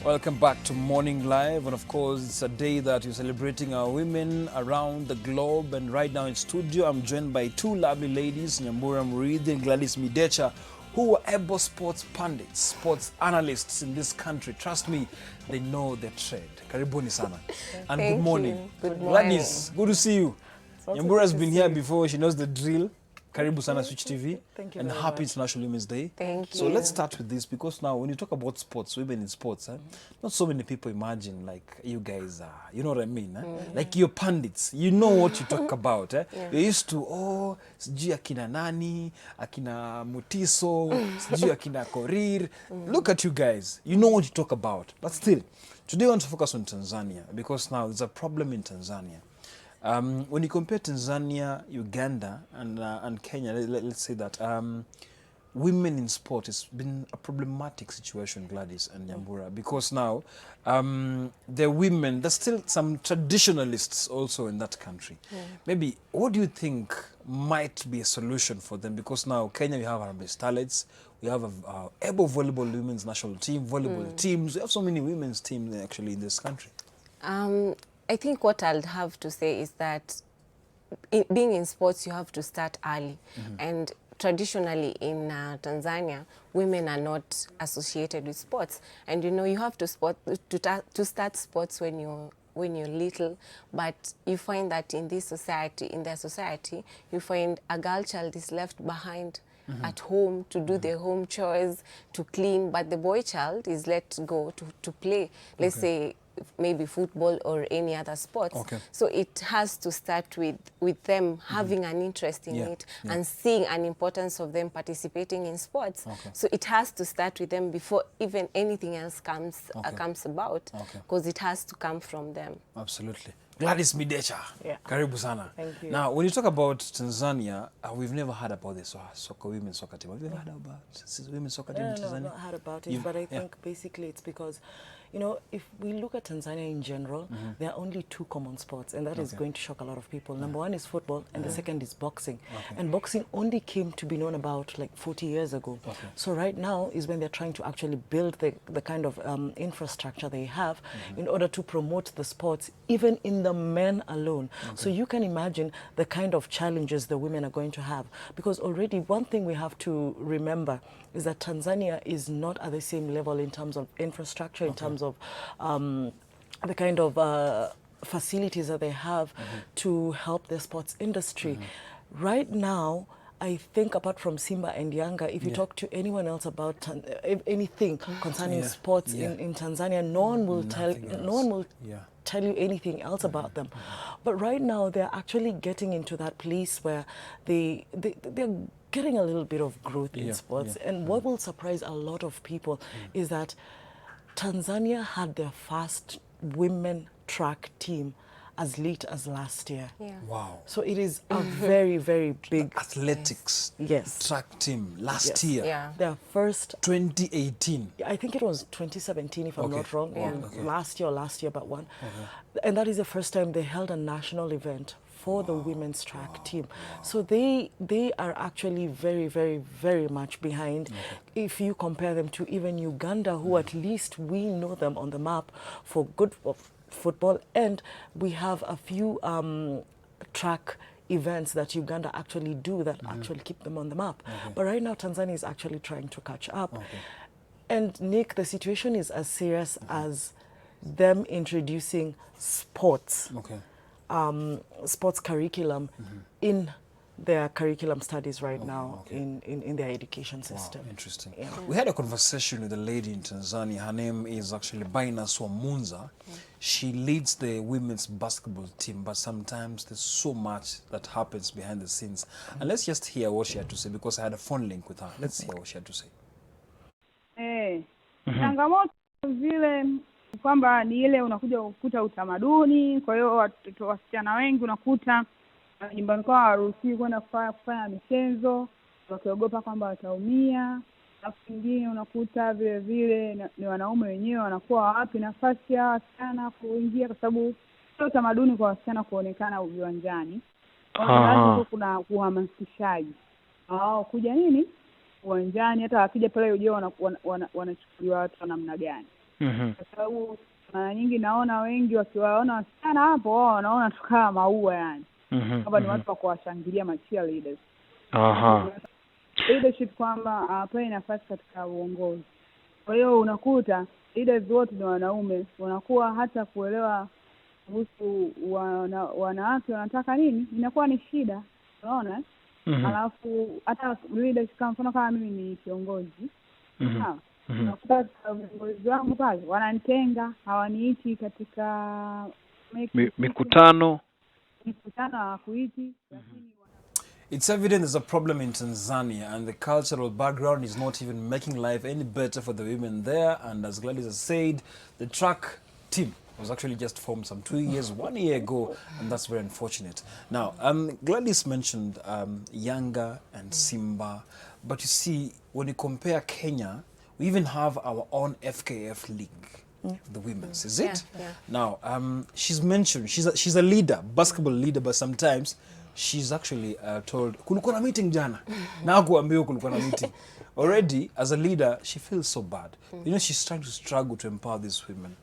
Welcome back to Morning Live, and of course it's a day that we're celebrating our women around the globe. And right now in studio I'm joined by two lovely ladies, Nyambura Murithi and Gladys Midecha, who are able sports pundits, sports analysts in this country. Trust me, they know their trade. Karibuni sana. And good morning. Good morning. Gladys, good to see you. Nyambura has been here before, she knows the drill. Karibu sana Switch TV. Thank you and very happy much. International Women's Day. Thank you. So let's start with this, because now when you talk about sports, women in sports, not so many people imagine like you guys are, you know what I mean? Like you're pundits, you know what you talk about. You're used to, sijui akina nani, akina Mutiso, sijui akina Korir. Look at you guys, you know what you talk about. But still, today I want to focus on Tanzania, because now there's a problem in Tanzania. When you compare Tanzania, Uganda, and Kenya, let's say that women in sport has been a problematic situation, Gladys and Nyambura, because now the women, there's still some traditionalists also in that country. Maybe, what do you think might be a solution for them? Because now Kenya, we have our best starlets, we have a able volleyball women's national team, volleyball teams, we have so many women's teams actually in this country. I think what I'll have to say is that being in sports, you have to start early. And traditionally in Tanzania, women are not associated with sports. And you know, you have to start sports when you're little, but you find that in their society, you find a girl child is left behind at home to do their home chores, to clean, but the boy child is let go to play, let's say, maybe football or any other sports. So it has to start with them having an interest in it and seeing an importance of them participating in sports. So it has to start with them before even anything else comes about, because it has to come from them. Absolutely. Gladys Midecha, karibu sana. Thank you. Now, when you talk about Tanzania, we've never heard about the women's soccer team. Have you ever heard about women's soccer team in Tanzania? No, I've not heard about it, but I think basically it's because, you know, if we look at Tanzania in general, there are only two common sports, and that is going to shock a lot of people. Number one is football, and the second is boxing. And boxing only came to be known about like 40 years ago. So right now is when they're trying to actually build the kind of infrastructure they have in order to promote the sports, even in the men alone. So you can imagine the kind of challenges the women are going to have, because already one thing we have to remember is that Tanzania is not at the same level in terms of infrastructure, in terms of the kind of facilities that they have to help the sports industry. Right now, I think apart from Simba and Yanga, if you talk to anyone else about anything concerning sports in Tanzania, no one will tell you anything else about them. But right now, they're actually getting into that place where they're getting a little bit of growth in sports. And what will surprise a lot of people is that Tanzania had their first women track team as late as last year. Wow. So it is a very, very big athletics track team last year. Their first 2018. I think it was 2017 if I'm not wrong. Last year but one. And that is the first time they held a national event for the women's track team. So they are actually very, very, very much behind if you compare them to even Uganda, who at least we know them on the map for good football, and we have a few track events that Uganda actually do that actually keep them on the map. But right now Tanzania is actually trying to catch up. And Nick, the situation is as serious as them introducing sports. Sports curriculum in their curriculum studies right now in their education system. Interesting. We had a conversation with a lady in Tanzania. Her name is actually Baina Swamunza. She leads the women's basketball team, but sometimes there's so much that happens behind the scenes. And let's just hear what she had to say, because I had a phone link with her. Let's hear what she had to say. Changamoto zile kwamba ni ile unakuja kukuta utamaduni. Kwa hiyo wasichana wengi unakuta nyumbani kwao hawaruhusiwi kwenda kufanya michezo, wakiogopa kwamba wataumia. Na kingine unakuta vile vile ni wanaume wenyewe wanakuwa wapi nafasi ya wasichana kuingia, kwa sababu sio utamaduni kwa wasichana kuonekana uwanjani. Lazima kuna uhamasishaji kuja uwanjani, hata wakija pale ujue wanachukuliwa watu namna gani. kwa sababu mara nyingi naona wengi wakiwaona wasichana hapo wao wanaona tu kama maua yani, kama ni watu wa kuwashangilia cheerleaders. Leadership kwamba hawapewi nafasi katika uongozi. Kwa hiyo unakuta leaders wote ni wanaume, unakuwa hata kuelewa kuhusu wanawake wanataka nini inakuwa ni shida, unaona. Alafu hata leaders kama mfano kama mimi ni kiongozi, unakuta viongozi wangu pale wananitenga, hawaniiti katika mikutano hawakuiti, lakini It's evident there's a problem in Tanzania, and the cultural background is not even making life any better for the women there. And as Gladys has said, the track team was actually just formed some 2 years, 1 year ago, and that's very unfortunate. Now, Gladys mentioned Yanga and Simba, but you see, when you compare Kenya, we even have our own FKF league. The women's, is it? Yeah. Now, she's mentioned, she's a leader, basketball leader, but sometimes she's actually told, kulikuwa na meeting jana. Na hakuambiwa kulikuwa na meeting. Already, as a leader, she feels so bad. You know, she's trying to struggle to empower these women.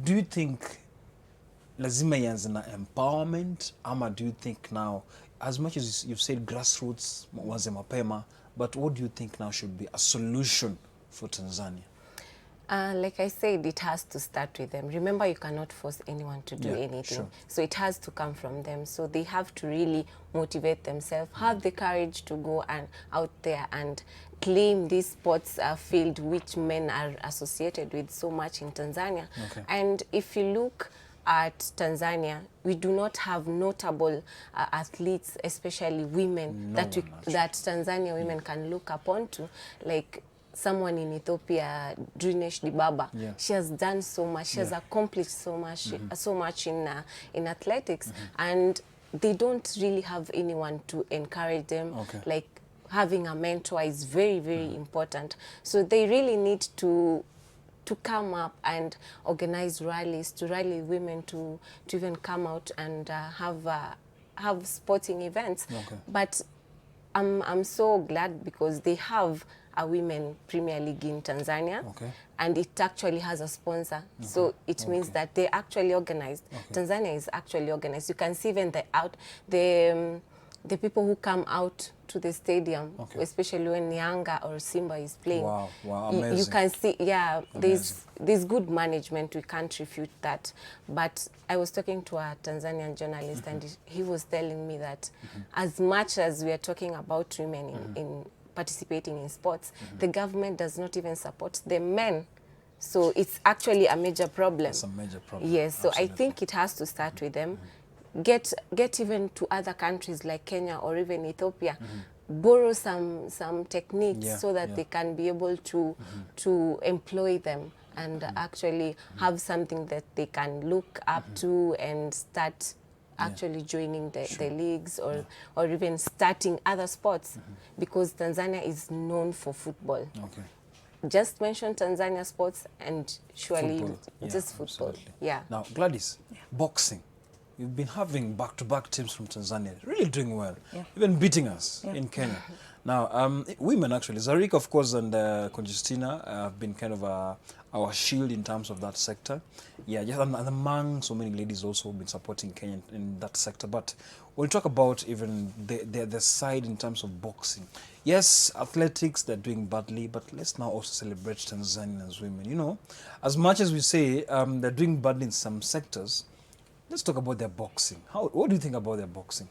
Do you think lazima ianze na empowerment? Ama do you think now, as much as you've said grassroots, mwanze mapema, but what do you think now should be a solution for Tanzania? Like I said, it has to start with them. Remember, you cannot force anyone to do anything. Sure. So it has to come from them. So they have to really motivate themselves, have the courage to go and out there and claim this sports field which men are associated with so much in Tanzania. Okay. And if you look at Tanzania, we do not have notable athletes, especially women, that Tanzania women can look upon to, like someone in Ethiopia, Drinesh Dibaba. Yeah. She has done so much. She has accomplished so much in athletics, and they don't really have anyone to encourage them. Okay. Like having a mentor is very, very important. So they really need to come up and organize rallies to rally women to even come out and have sporting events. Okay. But I'm so glad because they have a women Premier League in Tanzania, Okay. and it actually has a sponsor. So it means that they're actually organized. Tanzania is actually organized. You can see even the people who come out to the stadium, especially when Yanga or Simba is playing. Wow, You can see, there's good management. We can't refute that. But I was talking to a Tanzanian journalist, and he was telling me that as much as we are talking about women in participating in sports, the government does not even support the men. So it's actually a major problem. It's a major problem. Yes, so Absolutely. I think it has to start with them. Get even to other countries like Kenya or even Ethiopia, borrow some techniques so that they can be able to employ them and actually have something that they can look up to and start actually joining the leagues or even starting other sports, because Tanzania is known for football. Okay. Just mention Tanzania sports and surely Football. just football. Absolutely. Yeah. Now, Gladys, boxing. You've been having back-to-back teams from Tanzania, really doing well, even beating us in Kenya. Now, women actually, Zarika, of course, and Conjestina have been kind of our shield in terms of that sector. Yeah, just and among so many ladies also have been supporting Kenya in that sector. But we'll talk about even the side in terms of boxing. Yes, athletics, they're doing badly, but let's now also celebrate Tanzanians women. You know, as much as we say they're doing badly in some sectors, let's talk about their boxing. What do you think about their boxing?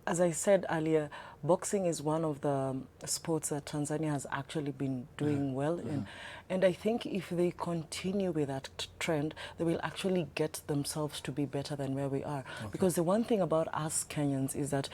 As I said earlier, boxing is one of the sports that Tanzania has actually been doing well in. And I think if they continue with that trend, they will actually get themselves to be better than where we are. Because the one thing about us Kenyans is that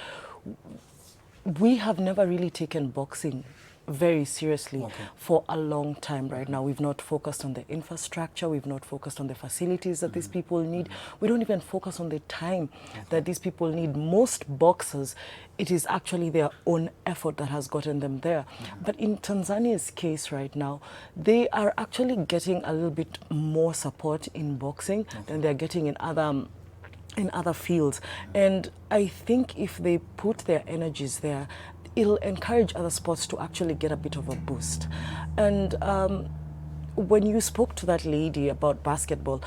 we have never really taken boxing very seriously for a long time right now. We've not focused on the infrastructure, we've not focused on the facilities that these people need. We don't even focus on the time that these people need. Most boxers, it is actually their own effort that has gotten them there. But in Tanzania's case right now, they are actually getting a little bit more support in boxing than they're getting in other fields. And I think if they put their energies there, it'll encourage other sports to actually get a bit of a boost. And when you spoke to that lady about basketball,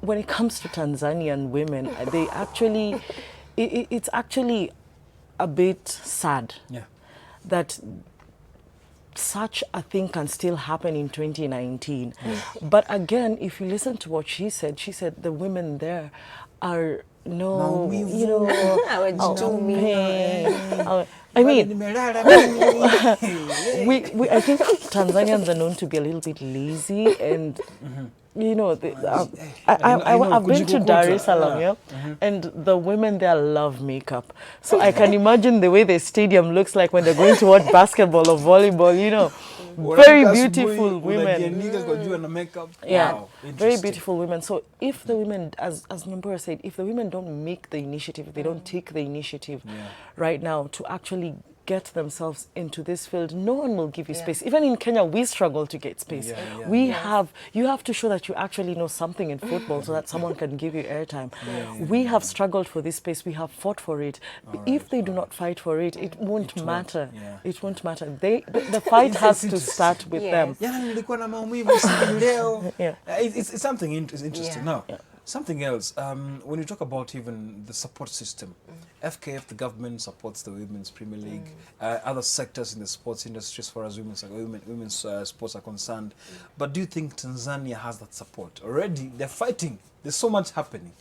when it comes to Tanzanian women, they actually, it's actually a bit sad that such a thing can still happen in 2019. But again, if you listen to what she said the women there are I mean, I think Tanzanians are known to be a little bit lazy, and you know, I've been to Dar es Salaam, and the women there love makeup. So I can imagine the way the stadium looks like when they're going to watch basketball or volleyball, you know. Very beautiful women. Wow, very beautiful women. So if the women, as Nyambura said, if the women don't make the initiative, they don't take the initiative right now to actually get themselves into this field, no one will give you space. Even in Kenya, we struggle to get space. You have to show that you actually know something in football so that someone can give you airtime. We have struggled for this space. We have fought for it. If they do not fight for it, it won't matter. It won't matter. The fight has to start with them. It's something interesting. Now, something else, when you talk about even the support system, FKF, the government supports the Women's Premier League, other sectors in the sports industry as far as women's sports are concerned. But do you think Tanzania has that support? Already, they're fighting. There's so much happening.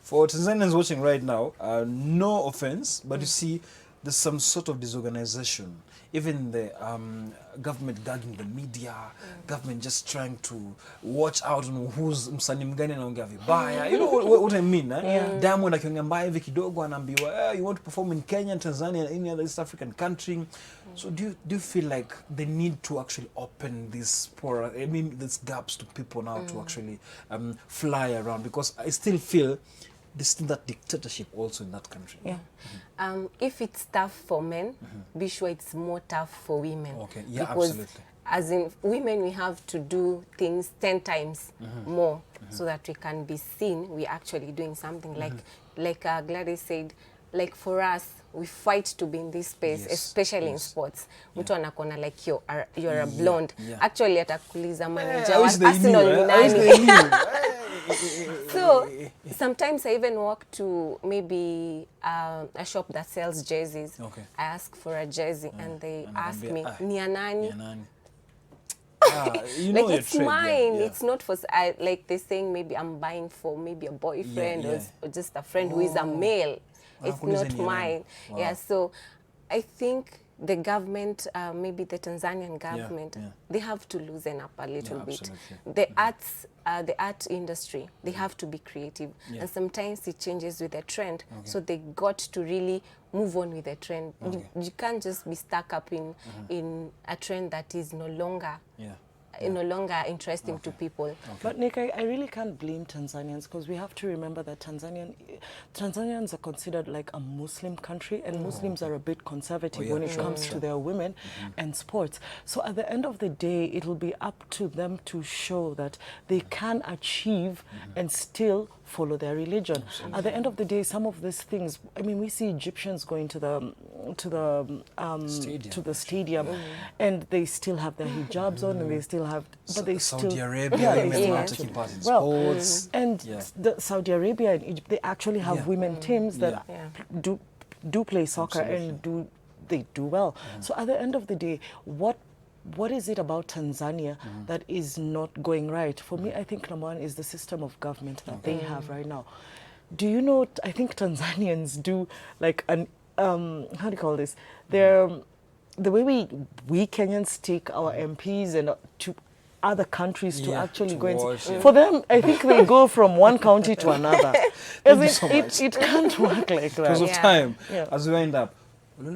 For Tanzanians watching right now, no offense, but you see, there's some sort of disorganization. Even the government gagging the media, government just trying to watch out on who's msanii mgani anaongea vibaya. You know what I mean? Diamond akiongea mbaya hivi kidogo anaambiwa, you want to perform in Kenya, Tanzania, any other East African country. So do you feel like they need to actually open these these gaps to people now to actually fly around? Because I still feel there's still that dictatorship also in that country. If it's tough for men, be sure it's more tough for women. Okay, yeah, because absolutely. As in women, we have to do things 10 times more so that we can be seen we're actually doing something. Like Gladys said, like for us, we fight to be in this space, especially in sports. Mtu anakona like you're a blonde. Actually, atakuuliza manager wa Arsenal ni nani. So sometimes I even walk to maybe a shop that sells jerseys. I ask for a jersey and they ask me, ni ya nani? You know like it's trade, mine. It's not for like they're saying maybe I'm buying for maybe a boyfriend or just a friend who is a male. It's not mine. So I think the government, maybe the Tanzanian government, they have to loosen up a little bit. The art industry, they have to be creative. And sometimes it changes with the trend. So they got to really move on with the trend. You can't just be stuck up in a trend that is no longer no longer interesting to people. But Nick, I really can't blame Tanzanians, because we have to remember that Tanzanians are considered like a Muslim country, and Muslims are a bit conservative when it comes to their women and sports. So at the end of the day, it will be up to them to show that they can achieve and still follow their religion. At the end of the day, some of these things, I mean, we see Egyptians going to the stadium and they still have their hijabs on, and they still have, but they Saudi still, Arabia, women are taking part in sports. And the Saudi Arabia and Egypt, they actually have women teams that do play soccer and they do well. So at the end of the day, what is it about Tanzania that is not going right? For me, I think number one is the system of government that they have right now. Do you know, I think Tanzanians do like an, how do you call this? The way we Kenyans take our MPs and to other countries to actually go and for them, I think they go from one county to another. It can't work like that. Because of time, as we wind up, Man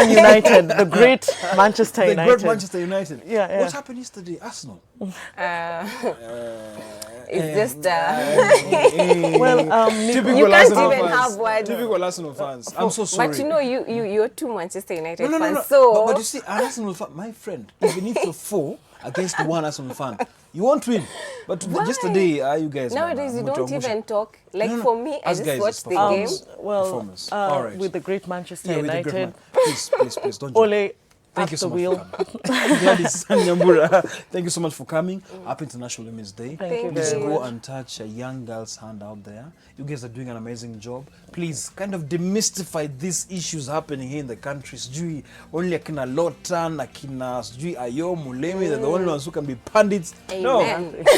United, the great Manchester United. The great Manchester United. Yeah. What happened yesterday, Arsenal? It's just Well, typical you can't Arsenal even fans. have one. Typical Arsenal fans. I'm so sorry. But you know, you're two Manchester United no. fans, so But you see, an Arsenal fan, my friend, even if you're 4 against one Arsenal fan, you won't win. But just today, you guys. nowadays you don't even talk. Like No. for me, I Us just guys, watch it's the performance. game. well, Performance. All right. with the great Manchester Yeah, with the United, great man. Please, don't joke. Ole Thank you at so the much wheel. for coming. Gladys Nyambura, thank you so much for coming. Happy International Women's Day. Thank you Please very go much. and touch a young girl's hand out there. You guys are doing an amazing job. Please kind of demystify these issues happening here in the country. Sijui only akina Lotan, akina sijui Ayo, Mulemi, they're the only ones who can be pundits. Amen. No,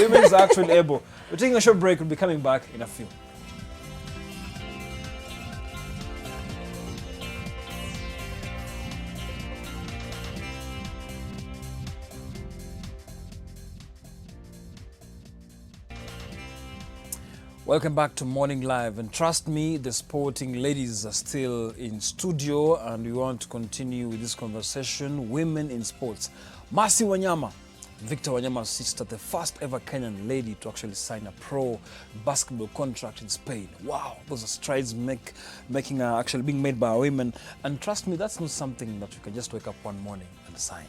women is actually able. We're taking a short break. We'll be coming back in a few. Welcome back to Morning Live, and trust me, the sporting ladies are still in studio and we want to continue with this conversation, women in sports. Mercy Wanyama, Victor Wanyama's sister, the first ever Kenyan lady to actually sign a pro basketball contract in Spain. Wow, those are strides actually being made by women, and trust me, that's not something that you can just wake up one morning and sign.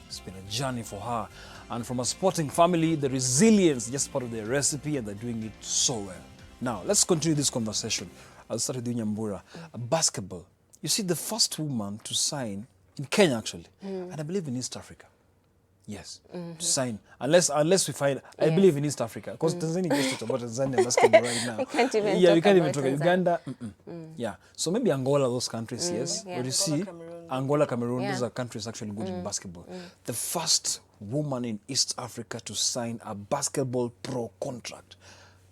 It's been a journey for her. And from a sporting family, the resilience is just part of their recipe, and they're doing it so well. Now, let's continue this conversation. I'll start with you, Nyambura. Basketball. You see, the first woman to sign, in Kenya actually, and I believe in East Africa. Yes, to sign. Unless we find, I believe in East Africa. Because Tanzania just talked about Tanzania basketball right now. We can't even we talk can't even about talk. Tanzania. Uganda, Yeah. So maybe Angola, those countries, yes. Yeah. But you see, Angola, Cameroon, those are countries actually good in basketball. The first woman in East Africa to sign a basketball pro contract.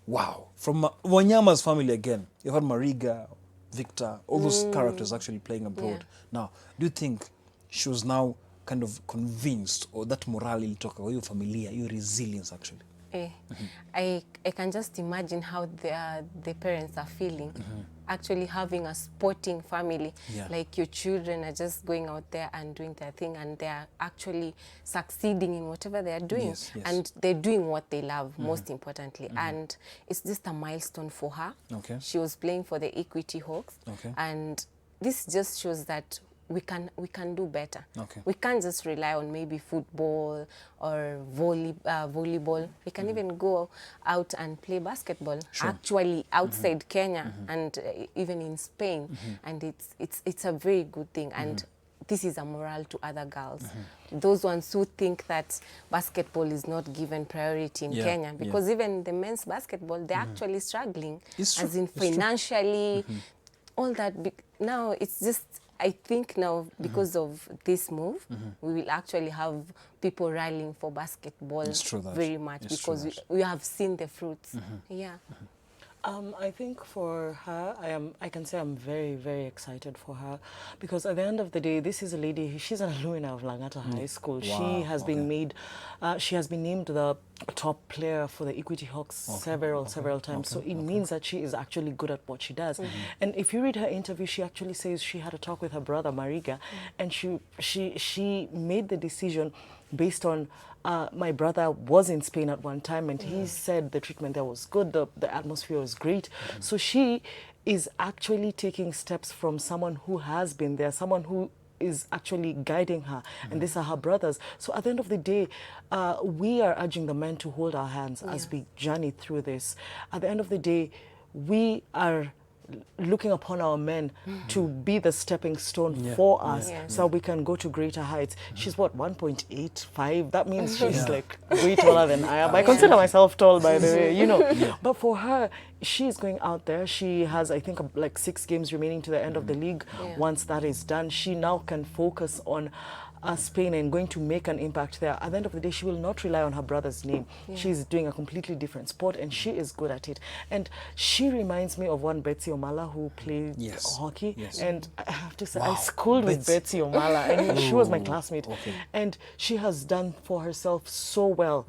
Wow. From Wanyama's family again. You've had Mariga, Victor, all those characters actually playing abroad. Now, do you think she was now kind of convinced, or that morale ilitoka, or your familia, your resilience actually? I can just imagine how the parents are feeling. Actually having a sporting family, like your children are just going out there and doing their thing, and they are actually succeeding in whatever they are doing. Yes. And they're doing what they love, most importantly. And it's just a milestone for her. Okay. She was playing for the Equity Hawks. Okay. And this just shows that we can do better. Okay. We can't just rely on maybe football or volleyball. We can even go out and play basketball. Sure. Actually, outside Kenya and even in Spain, and it's a very good thing. And this is a morale to other girls. Those ones who think that basketball is not given priority in Kenya, because even the men's basketball, they're actually struggling, It's true. as in It's true. financially, all that. Now it's just, I think now, because of this move, we will actually have people rallying for basketball very much, because we have seen the fruits. Yeah. I think for her, I can say I'm very, very excited for her, because at the end of the day, this is a lady, she's an alumna of Langata High School. She has been made, she has been named the top player for the Equity Hawks several times. So it means that she is actually good at what she does. And if you read her interview, she actually says she had a talk with her brother, Mariga, and she made the decision based on my brother was in Spain at one time, and he said the treatment there was good, the atmosphere was great. So she is actually taking steps from someone who has been there, someone who is actually guiding her, and these are her brothers. So at the end of the day, we are urging the men to hold our hands as we journey through this. At the end of the day, we are looking upon our men to be the stepping stone for us, so we can go to greater heights. She's what, 1.85? That means she's like way taller than I am. I consider myself tall, by the way, you know. But for her, she's going out there. She has, I think, like 6 games remaining to the end of the league. Once that is done, she now can focus on Spain and going to make an impact there. At the end of the day, she will not rely on her brother's name. She's doing a completely different sport, and she is good at it. And she reminds me of one Betsy Omala who played hockey. And I have to say, I schooled with Betsy Omala, and she was my classmate. And she has done for herself so well.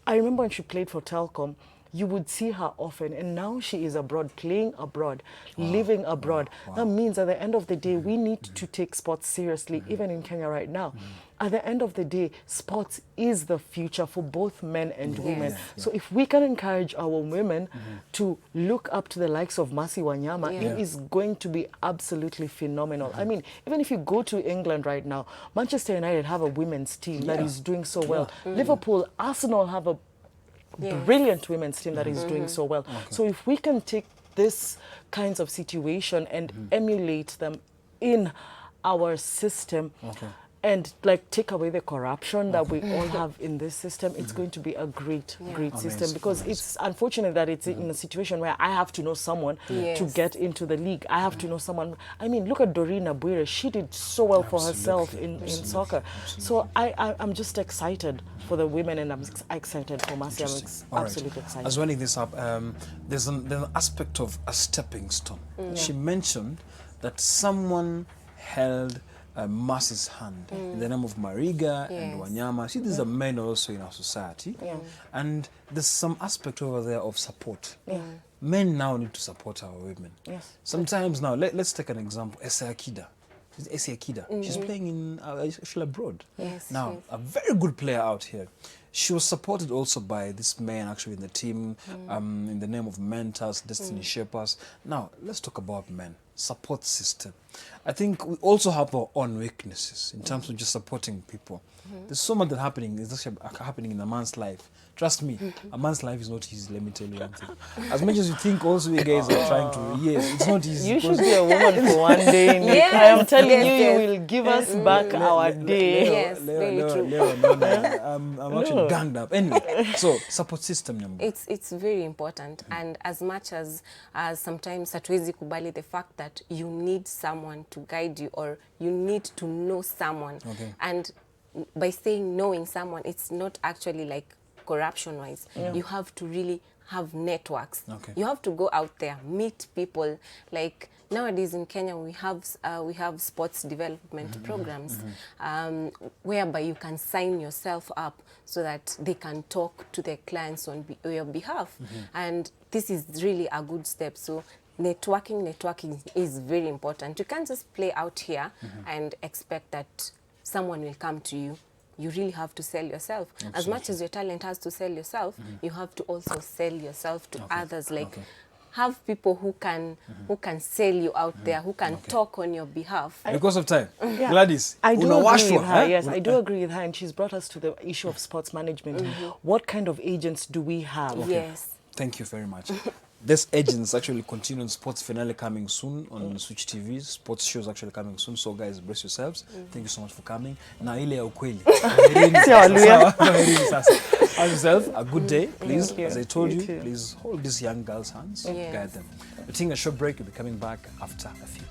I remember when she played for Telkom, you would see her often, and now she is abroad, playing abroad, living abroad. That means at the end of the day, we need to take sports seriously, even in Kenya right now. at the end of the day, sports is the future for both men and women. Yes. So if we can encourage our women to look up to the likes of Mercy Wanyama, it is going to be absolutely phenomenal. I mean, even if you go to England right now, Manchester United have a women's team that is doing so well. Liverpool, Arsenal have a brilliant women's team that is doing so well. So if we can take this kinds of situation and emulate them in our system, and like take away the corruption that we all have in this system, it's going to be a great system, because it's unfortunate that it's in a situation where I have to know someone to get into the league. I have to know someone. I mean, look at Doreen Abuire. She did so well for herself in soccer. So I'm just excited for the women, and I'm excited for Mercy. I'm absolutely excited. As running this up, there's an aspect of a stepping stone. She mentioned that someone held Mercy's hand in the name of Mariga and Wanyama. See, these are men also in our society, and there's some aspect over there of support. Men now need to support our women. Sometimes now, let's take an example. Essie Akida. She's playing in actually abroad. Now, a very good player out here. She was supported also by this man actually in the team, in the name of mentors, destiny shapers. Now, let's talk about men. Support system. I think we also have our own weaknesses in terms of just supporting people. There's so much that is actually happening in a man's life. Trust me, a man's life is not easy, let me tell you one thing. As much as you think also you guys are trying to, it's not easy. You should be a woman for one day, Nick. I am telling you, you will give us back our day. Yes, very true. I'm actually ganged up. Anyway, so support system number. It's very important, and as much as sometimes hatuwezi kubali the fact that you need someone to guide you, or you need to know someone. And by saying knowing someone, it's not actually like corruption wise. You have to really have networks. You have to go out there, meet people. Like nowadays in Kenya, we have sports development programs whereby you can sign yourself up so that they can talk to their clients on your behalf. And this is really a good step. So networking is very important. You can't just play out here and expect that someone will come to you. You really have to sell yourself. As much as your talent has to sell yourself, you have to also sell yourself to others. Like have people who can sell you out there, who can talk on your behalf. Because of time, Gladys, I do agree with her. Yes, I do agree with her, and she's brought us to the issue of sports management. What kind of agents do we have? Yes. Thank you very much. This agents actually continue on sports finale coming soon on Switch TV. Sports shows actually coming soon. So guys, brace yourselves. Thank you so much for coming. Na ile ya ukweli. Have yourself a good day, please. As I told you, please hold these young girls' hands, guide them. We're taking a short break. We'll be coming back after a few.